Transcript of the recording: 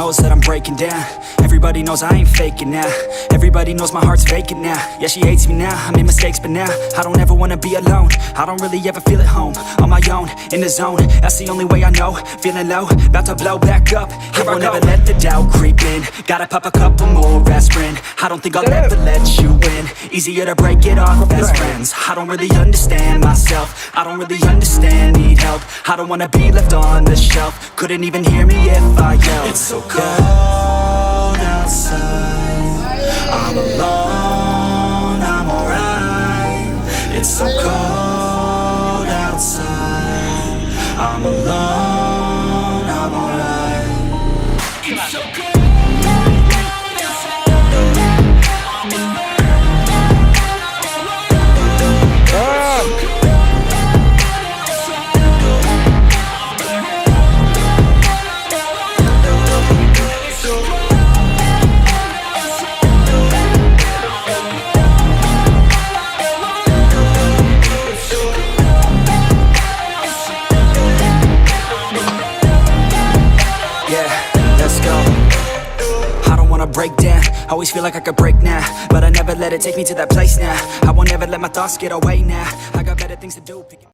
knows that I'm breaking down. Everybody knows I ain't faking now. Everybody knows my heart's vacant now. Yeah, she hates me now, I made mistakes but now I don't ever wanna be alone. I don't really ever feel at home. On my own, in the zone, that's the only way I know. Feeling low, about to blow back up. I won't ever let the doubt creep in. Gotta pop a couple more aspirin. I don't think I'll ever let you win. Easier to break it off best friends. I don't really understand myself. I don't really understand, need help. I don't wanna be left on the shelf. Couldn't even hear me if I yelled. It's so cold outside, I'm alone, I'm alright. It's so cold outside, I'm alone, I'm alright. It's so cold. Break down, always feel like I could break now, but I never let it take me to that place now. I won't ever let my thoughts get away now. I got better things to do.